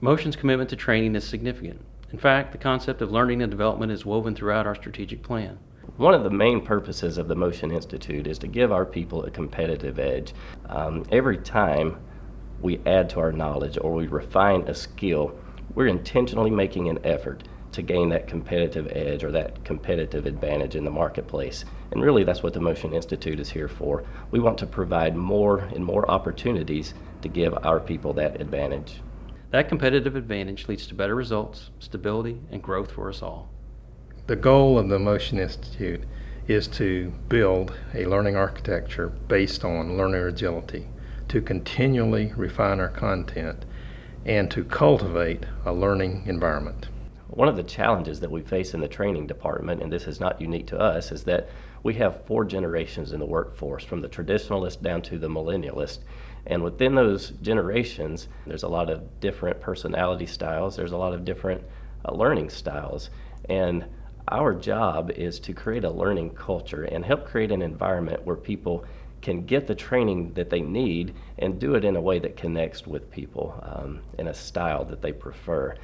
Motion's commitment to training is significant. In fact, the concept of learning and development is woven throughout our strategic plan. One of the main purposes of the Motion Institute is to give our people a competitive edge. Every time we add to our knowledge or we refine a skill, we're intentionally making an effort to gain that competitive edge or that competitive advantage in the marketplace. And really that's what the Motion Institute is here for. We want to provide more and more opportunities to give our people that advantage. That competitive advantage leads to better results, stability, and growth for us all. The goal of the Motion Institute is to build a learning architecture based on learner agility, to continually refine our content, and to cultivate a learning environment. One of the challenges that we face in the training department, and this is not unique to us, is that we have 4 generations in the workforce, from the traditionalist down to the millennialist. And within those generations, there's a lot of different personality styles, there's a lot of different learning styles. And our job is to create a learning culture and help create an environment where people can get the training that they need and do it in a way that connects with people in a style that they prefer.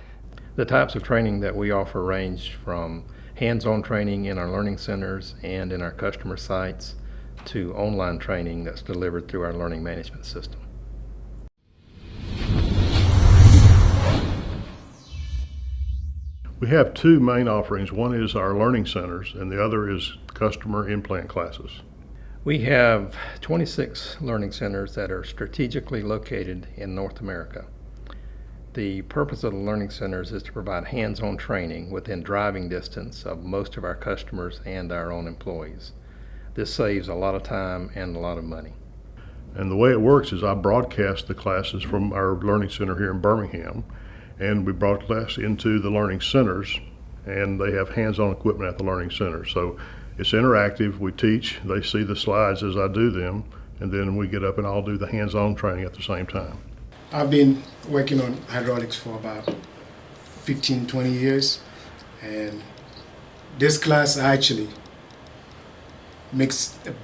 The types of training that we offer range from hands-on training in our learning centers and in our customer sites to online training that's delivered through our learning management system. We have 2 main offerings. One is our learning centers and the other is customer implant classes. We have 26 learning centers that are strategically located in North America. The purpose of the learning centers is to provide hands-on training within driving distance of most of our customers and our own employees. This saves a lot of time and a lot of money. And the way it works is I broadcast the classes from our learning center here in Birmingham, and we broadcast into the learning centers, and they have hands-on equipment at the learning center. So it's interactive. We teach, they see the slides as I do them, and then we get up and I'll do the hands-on training at the same time. I've been working on hydraulics for about 15, 20 years, and this class actually makes a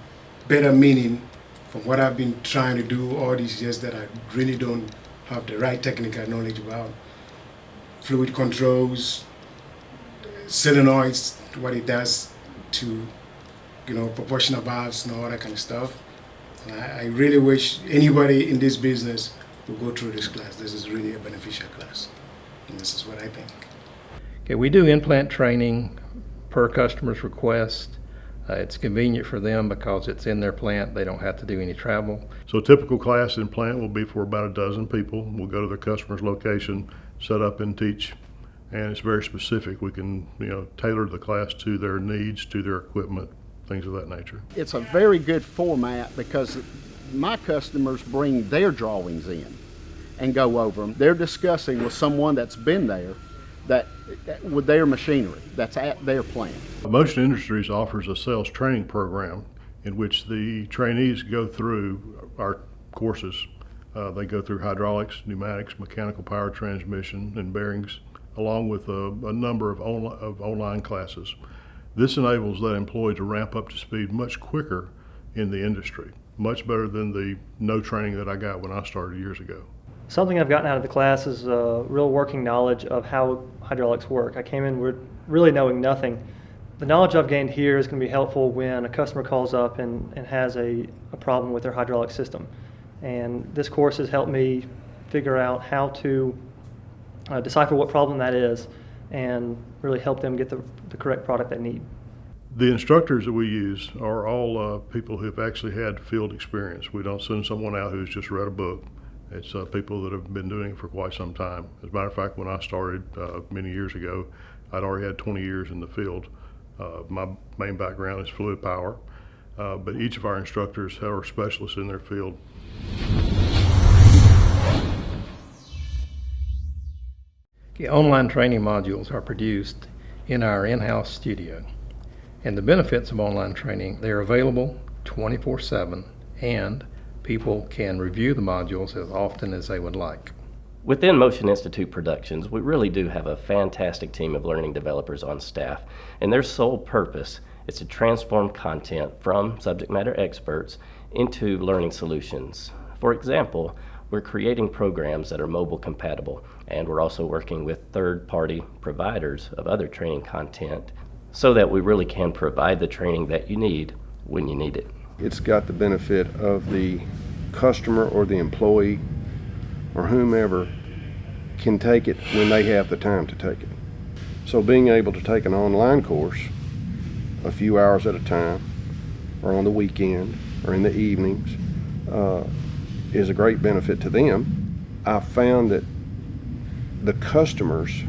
better meaning from what I've been trying to do all these years that I really don't have the right technical knowledge about. Fluid controls, solenoids, what it does to, proportional valves and all that kind of stuff. And I really wish anybody in this business would go through this class. This is really a beneficial class, and this is what I think. Okay, we do implant training per customer's request. It's convenient for them because it's in their plant. They don't have to do any travel. So a typical class in plant will be for about a dozen people. We'll go to their customer's location, set up and teach, and it's very specific. We can tailor the class to their needs, to their equipment, things of that nature. It's a very good format because my customers bring their drawings in and go over them. They're discussing with someone that's been there with their machinery that's at their plant. Motion Industries offers a sales training program in which the trainees go through our courses. They go through hydraulics, pneumatics, mechanical power transmission, and bearings, along with a number of online classes. This enables that employee to ramp up to speed much quicker in the industry, much better than the no training that I got when I started years ago. Something I've gotten out of the class is real working knowledge of how hydraulics work. I came in with really knowing nothing. The knowledge I've gained here is going to be helpful when a customer calls up and has a problem with their hydraulic system. And this course has helped me figure out how to decipher what problem that is and really help them get the correct product they need. The instructors that we use are all people who have actually had field experience. We don't send someone out who's just read a book. It's people that have been doing it for quite some time. As a matter of fact, when I started many years ago, I'd already had 20 years in the field. My main background is fluid power, but each of our instructors are specialists in their field. Okay, online training modules are produced in our in-house studio. And the benefits of online training, they're available 24/7, and people can review the modules as often as they would like. Within Motion Institute Productions, we really do have a fantastic team of learning developers on staff, and their sole purpose is to transform content from subject matter experts into learning solutions. For example, We're creating programs that are mobile compatible, and we're also working with third-party providers of other training content so that we really can provide the training that you need when you need it. It's got the benefit of the customer or the employee or whomever can take it when they have the time to take it. So being able to take an online course a few hours at a time, or on the weekend, or in the evenings, is a great benefit to them. I found that the customers,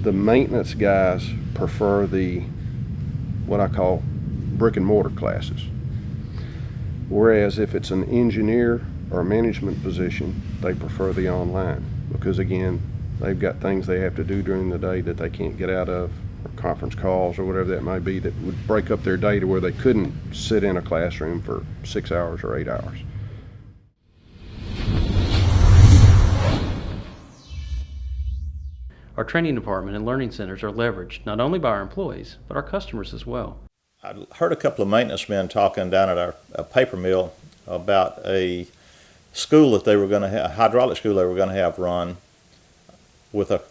the maintenance guys, prefer what I call brick and mortar classes. Whereas if it's an engineer or a management position, they prefer the online, because again, they've got things they have to do during the day that they can't get out of, or conference calls or whatever that may be, that would break up their day to where they couldn't sit in a classroom for 6 hours or 8 hours. Our training department and learning centers are leveraged not only by our employees, but our customers as well. I heard a couple of maintenance men talking down at our paper mill about a school that they were going to have, a hydraulic school they were going to have run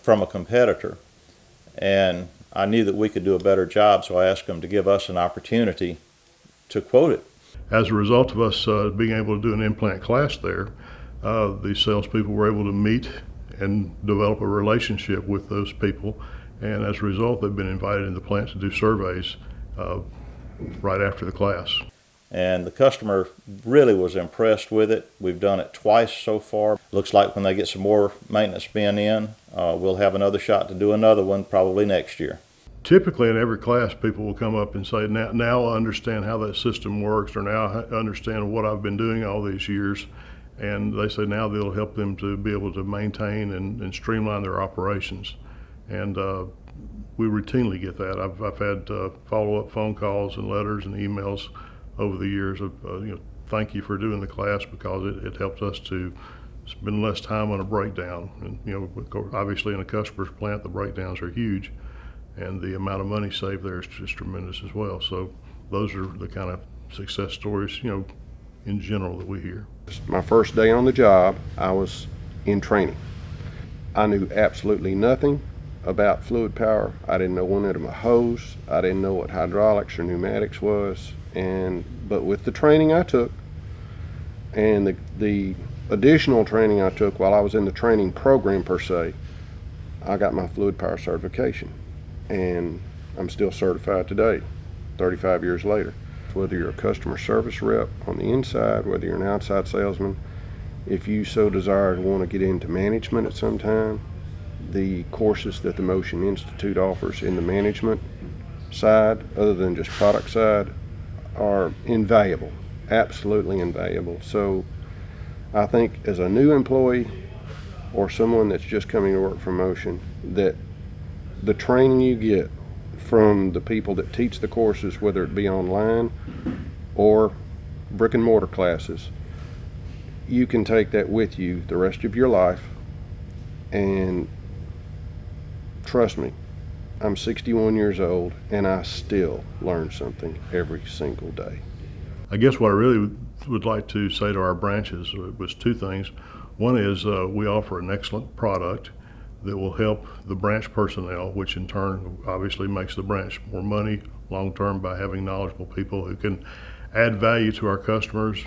from a competitor. And I knew that we could do a better job, so I asked them to give us an opportunity to quote it. As a result of us being able to do an implant class there, the salespeople were able to meet and develop a relationship with those people, and as a result they've been invited in the plant to do surveys right after the class. And the customer really was impressed with it. We've done it twice so far. Looks like when they get some more maintenance men in, we'll have another shot to do another one probably next year. Typically in every class people will come up and say, now I understand how that system works, or now I understand what I've been doing all these years. And they say now they'll help them to be able to maintain and streamline their operations. And we routinely get that. I've had follow-up phone calls and letters and emails over the years of thank you for doing the class, because it helps us to spend less time on a breakdown. And obviously in a customer's plant the breakdowns are huge, and the amount of money saved there is just tremendous as well. So those are the kind of success stories in general that we hear. My first day on the job, I was in training. I knew absolutely nothing about fluid power. I didn't know one end of a hose. I didn't know what hydraulics or pneumatics was. But with the training I took, and the additional training I took while I was in the training program per se, I got my fluid power certification. And I'm still certified today, 35 years later. Whether you're a customer service rep on the inside, whether you're an outside salesman, if you so desire to want to get into management at some time, the courses that the Motion Institute offers in the management side, other than just product side, are invaluable, absolutely invaluable. So I think as a new employee or someone that's just coming to work for Motion, that the training you get from the people that teach the courses, whether it be online or brick and mortar classes, you can take that with you the rest of your life. And trust me, I'm 61 years old and I still learn something every single day. I guess what I really would like to say to our branches was two things. One is we offer an excellent product that will help the branch personnel, which in turn obviously makes the branch more money long term by having knowledgeable people who can add value to our customers,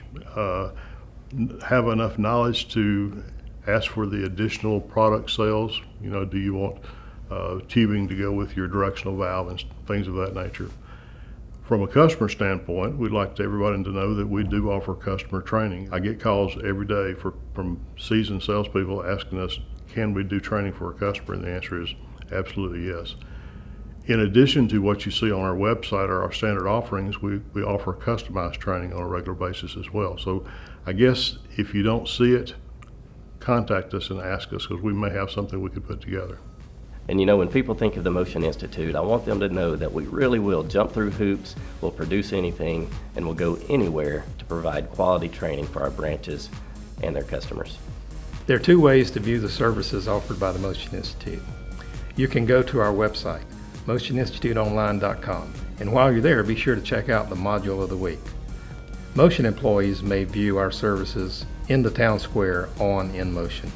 have enough knowledge to ask for the additional product sales. Do you want tubing to go with your directional valve and things of that nature. From a customer standpoint, we'd like everybody to know that we do offer customer training. I get calls every day from seasoned salespeople asking us, can we do training for a customer? And the answer is absolutely yes. In addition to what you see on our website or our standard offerings, we offer customized training on a regular basis as well. So I guess if you don't see it, contact us and ask us, because we may have something we could put together. And when people think of the Motion Institute, I want them to know that we really will jump through hoops, we'll produce anything, and we'll go anywhere to provide quality training for our branches and their customers. There are two ways to view the services offered by the Motion Institute. You can go to our website, motioninstituteonline.com, and while you're there, be sure to check out the module of the week. Motion employees may view our services in the town square on InMotion.